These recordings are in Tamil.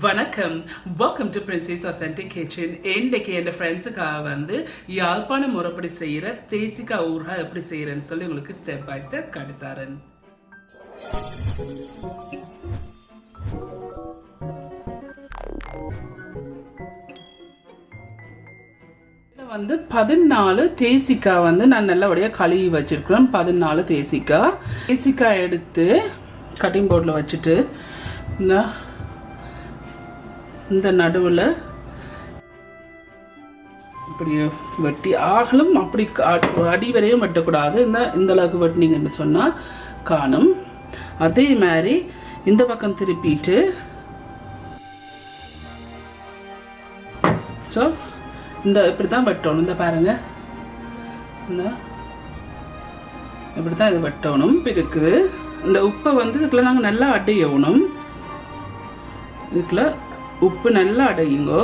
வணக்கம். Welcome to princess authentic kitchen. இன்றைக்கு என் ஃப்ரெண்ட்ஸுக்காக வந்து யாழ்ப்பாண முறைப்படி செய்கிற தேசிக்காய் ஊறுகாய் எப்படி செய்கிறேன்னு சொல்லி உங்களுக்கு ஸ்டெப் பை ஸ்டெப் காட்டித்தரேன். வந்து 14 தேசிக்காய் வந்து நான் நல்லபடியாக கழுவி வச்சிருக்கிறேன். 14 தேசிக்காய் எடுத்து கட்டிங் போர்டில் வச்சுட்டு இந்த நடுவில் இப்படி வெட்டி ஆகலும் அப்படி அடி வரையும் வெட்டக்கூடாது. இந்த அளவுக்கு வெட்டினீங்கன்னு சொன்னால் காணும். அதே மாதிரி இந்த பக்கம் திருப்பிட்டு ஸோ இந்த இப்படி தான் வெட்டணும். இந்த பாருங்க, இந்த இப்படி தான் இது வெட்டணும். இருக்குது இந்த உப்பை வந்து இதுக்குள்ள நாங்கள் நல்லா அடையணும். இதுக்குள்ள உப்பு நல்லா அடையுங்கோ.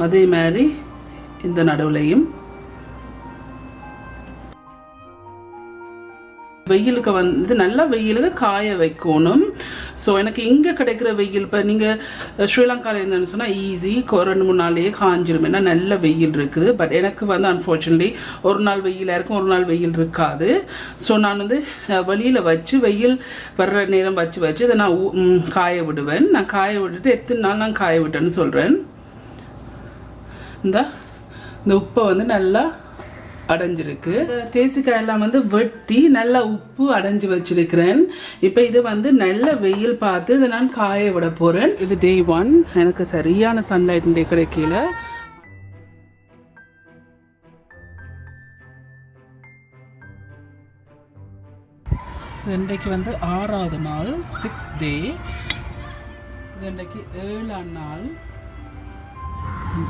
அதே மாதிரி இந்த நடுவுலையும் வெயிலுக்கு வந்து நல்லா வெயிலுக்கு காய வைக்கணும். ஸோ எனக்கு இங்கே கிடைக்கிற வெயில், இப்போ நீங்கள் ஸ்ரீலங்காவில் இருந்தேன்னு சொன்னால் ஈஸி 2-3 நாள்லேயே காஞ்சிரும். ஏன்னா நல்ல வெயில் இருக்குது. பட் எனக்கு வந்து அன்ஃபார்ச்சுனேட்லி ஒரு நாள் வெயிலாக இருக்கும், ஒரு நாள் வெயில் இருக்காது. ஸோ நான் வந்து வெளியில் வச்சு வெயில் வர்ற நேரம் வச்சு இதை நான் காய விடுவேன். நான் காய விட்டுட்டு எத்தனை நாள் நான் காய விட்டேன்னு சொல்கிறேன். இந்த உப்பை வந்து நல்லா அடைஞ்சிருக்கு. தேசிக்காய் எல்லாம் வந்து வெட்டி நல்லா உப்பு அடைஞ்சு வச்சிருக்கிறேன். இப்போ இது வந்து நல்ல வெயில் பார்த்து இதை நான் காய விட போறேன். இது டே 1. எனக்கு சரியான சன்லைட் கிடைக்கல. இன்றைக்கு வந்து 6வது நாள், 6th டே. இன்றைக்கு 7ஆம் நாள்.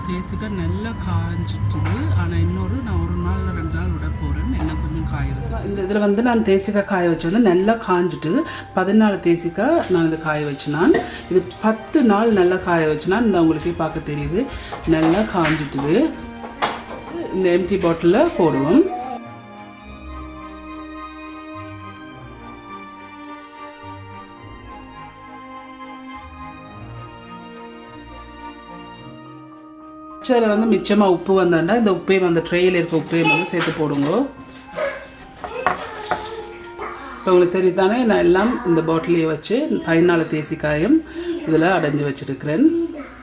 தேசிக்காய் நல்லா காஞ்சிட்டுது. ஆனால் நான் 1 நாள் 2 நாள் விட போகிறேன். என்ன கொஞ்சம் காயிறது. இந்த இதில் வந்து நான் தேசிக்காய் காய வச்சு வந்து நல்லா காஞ்சிட்டு 14 தேசிக்காய் நான் இதை காய வச்சுனான். இது 10 நாள் நல்லா காய வச்சுனா இந்த உங்களுக்கே பார்க்க தெரியுது நல்லா காஞ்சிட்டுது. இந்த எம்டி பாட்டிலில் போடுவோம். அதில் வந்து மிச்சமாக உப்பு வந்தாண்டா இந்த உப்பையும் அந்த ட்ரேயில் இருக்க உப்பையும் வந்து சேர்த்து போடுங்க. இப்போ உங்களுக்கு தெரியுதானே, நான் எல்லாம் இந்த பாட்டிலையே வச்சு 14 தேசிக்காயும் இதில் அடைஞ்சி வச்சுருக்கிறேன்.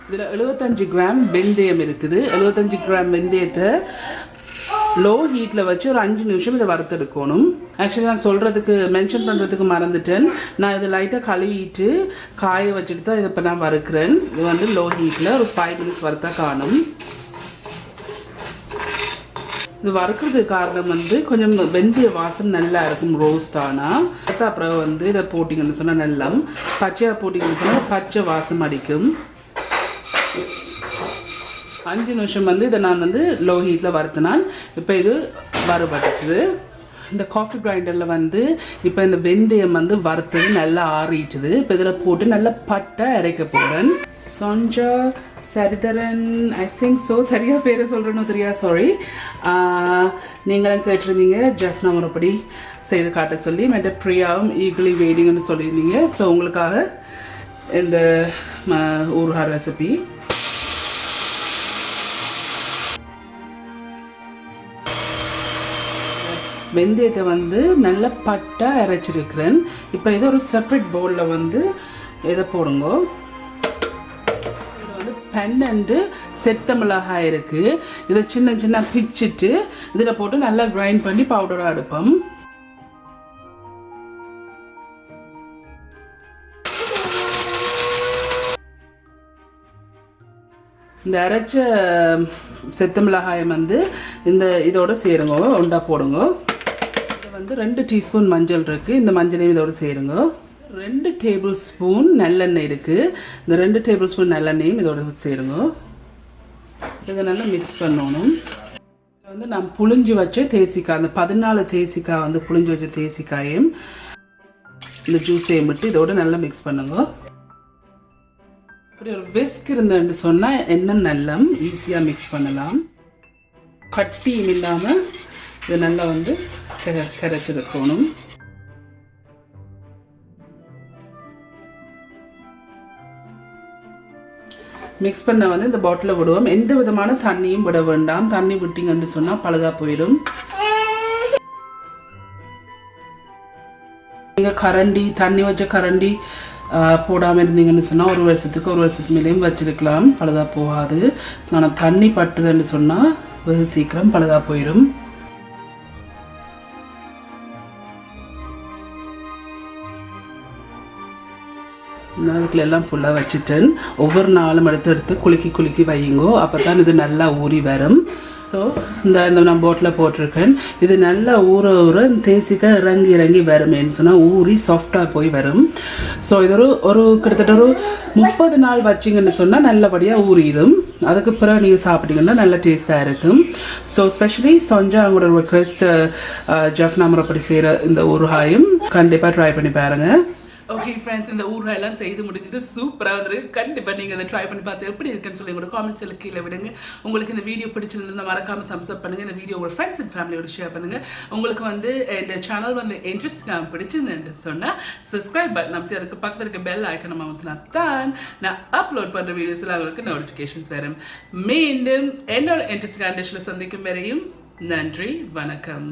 இதில் 75 கிராம் வெந்தயம் இருக்குது. 75 கிராம் வெந்தயத்தை லோ ஹீட்டில் வச்சு ஒரு 5 நிமிஷம் இதை வறுத்தெடுக்கணும். ஆக்சுவலி நான் மென்ஷன் பண்ணுறதுக்கு மறந்துட்டேன். நான் இதை லைட்டாக கழுவிட்டு காய வச்சுட்டு தான் இதை இப்போ நான் வறுக்கிறேன். இது வந்து லோ ஹீட்டில் ஒரு 5 மினிட்ஸ் வறுத்தா காணும். இது வறுக்கிறதுக்கு காரணம் வந்து கொஞ்சம் வெந்தய வாசம் நல்லா இருக்கும் ரோஸ்ட் ஆனால். அப்புறம் வந்து இதை போட்டிங்கன்னு சொன்னால் நல்லா பச்சையாக போட்டிங்கன்னு சொன்னால் பச்சை வாசம் அடிக்கும். 5 நிமிஷம் வந்து இதை நான் வந்து லோ ஹீட்டில் வறுத்தினான். இப்போ இது வறுபட்டுது. இந்த காஃபி கிரைண்டரில் வந்து இப்போ இந்த வெந்தயம் வந்து வறுத்தது நல்லா ஆறிட்டுது. இப்போ இதில் போட்டு நல்லா பட்டை அரைக்க போகிறேன். சொஞ்சா சரிதரன், ஐ திங்க் ஸோ, சரியாக பேரை சொல்கிறேன்னு தெரியாது, சாரி. நீங்களும் கேட்டிருந்தீங்க ஜெஃப்னா முறைப்படி செய்து காட்ட சொல்லி. மெட்ட பிரியாவும் ஈக்குவலி வெயிட்டிங்னு சொல்லியிருந்தீங்க. ஸோ உங்களுக்காக இந்த ஊறுகாய் ரெசிபி. வெந்தயத்தை வந்து நல்ல பட்டை அரைச்சிருக்கிறேன். இப்போ இதை ஒரு செப்பரேட் பவுலில் வந்து இதை போடுங்க. இதில் வந்து 12 செத்த மிளகாய் இருக்குது. இதை சின்ன சின்ன பிச்சுட்டு இதில் போட்டு நல்லா கிரைண்ட் பண்ணி பவுடராக எடுப்போம். இந்த அரைச்ச செத்த மிளகாயை வந்து இதோட சேருங்க, உண்டா போடுங்க. வந்து 2 டீஸ்பூன் மஞ்சள் இருக்குது. இந்த மஞ்சளையும் இதோட சேருங்க. 2 டேபிள் ஸ்பூன் நல்லெண்ணெய் இருக்குது. இந்த 2 டேபிள் ஸ்பூன் நல்லெண்ணெயும் இதோட சேருங்க. இதை நல்லா மிக்ஸ் பண்ணணும். வந்து நான் புளிஞ்சு வச்ச தேசிக்காய், அந்த 14 தேசிக்காய் வந்து புளிஞ்சு வச்ச தேசிக்காயும் இந்த ஜூஸையும் விட்டு இதோட நல்லா மிக்ஸ் பண்ணுங்க. அப்படி ஒரு விஸ்க் இருந்தேன்னு சொன்னால் என்ன நல்லா ஈஸியாக மிக்ஸ் பண்ணலாம். கட்டியும் இல்லாமல் இது நல்லா வந்து கரைச்சிருக்கணும். மிக்ஸ் பண்ண வந்து இந்த பாட்டிலில் விடுவோம். எந்த விதமான தண்ணியும் விட வேண்டாம். தண்ணி விட்டீங்கன்னு சொன்னால் பழுதா போயிடும். நீங்கள் கரண்டி தண்ணி வச்ச கரண்டி போடாமல் இருந்தீங்கன்னு சொன்னால் ஒரு வருஷத்துக்கு மேலேயும் வச்சிருக்கலாம், பழுதா போகாது. ஆனால் தண்ணி பட்டுதுன்னு சொன்னால் வெகு சீக்கிரம் பழுதா போயிடும். அதுக்குள்ள எல்லாம் ஃபுல்லாக வச்சுட்டேன். ஒவ்வொரு நாளும் எடுத்து குலுக்கி வையுங்கோ, அப்போ தான் இது நல்லா ஊறி வரும். ஸோ இந்த நான் போட்டில் போட்டிருக்கேன். இது நல்லா ஊற தேசிக்காய் இறங்கி வருமேன்னு சொன்னால் ஊறி சாஃப்டாக போய் வரும். ஸோ இது ஒரு கிட்டத்தட்ட ஒரு 30 நாள் வச்சிங்கன்னு சொன்னால் நல்லபடியாக ஊறிடும். அதுக்கு பிறகு நீங்கள் சாப்பிட்டீங்கன்னா நல்ல டேஸ்ட்டாக இருக்கும். ஸோ ஸ்பெஷலி சொஞ்சா அவங்களோட ரெக்வெஸ்ட் ஜஃப்னா முறைப்படி செய்கிற இந்த ஊறுகாயும் கண்டிப்பாக ட்ரை பண்ணி பாருங்கள். ஓகே ஃப்ரெண்ட்ஸ், இந்த ஊறுகாய் எல்லாம் செய்து முடிஞ்சது சூப்பராக வந்துருக்கு. கண்டிப்பாக நீங்கள் அதை ட்ரை பண்ணி பார்த்து எப்படி இருக்குன்னு சொல்லி உங்களோட காமெண்ட்ஸில் கீழே விடுங்க. உங்களுக்கு இந்த வீடியோ பிடிச்சிருந்தா மறக்காமல் தம்ஸ் அப் பண்ணுங்கள். இந்த வீடியோ உங்கள் ஃப்ரெண்ட்ஸ் அண்ட் ஃபேமிலியோட ஷேர் பண்ணுங்கள். உங்களுக்கு வந்து இந்த சேனல் வந்து இன்ட்ரெஸ்டிங்காக பிடிச்சிருந்தேன்னு சொன்னால் சப்ஸ்கிரைப் பட்டன் அமைத்து அதுக்கு பக்கத்தில் இருக்க பெல் ஐக்கனை அமுத்தினா தான் நான் அப்லோட் பண்ணுற வீடியோஸில் அவங்களுக்கு நோட்டிஃபிகேஷன்ஸ் வரும். மீண்டும் என்னோட இன்ட்ரெஸ்டிங்கான டிஷ்ஷில் சந்திக்கும் வரையும் நன்றி, வணக்கம்.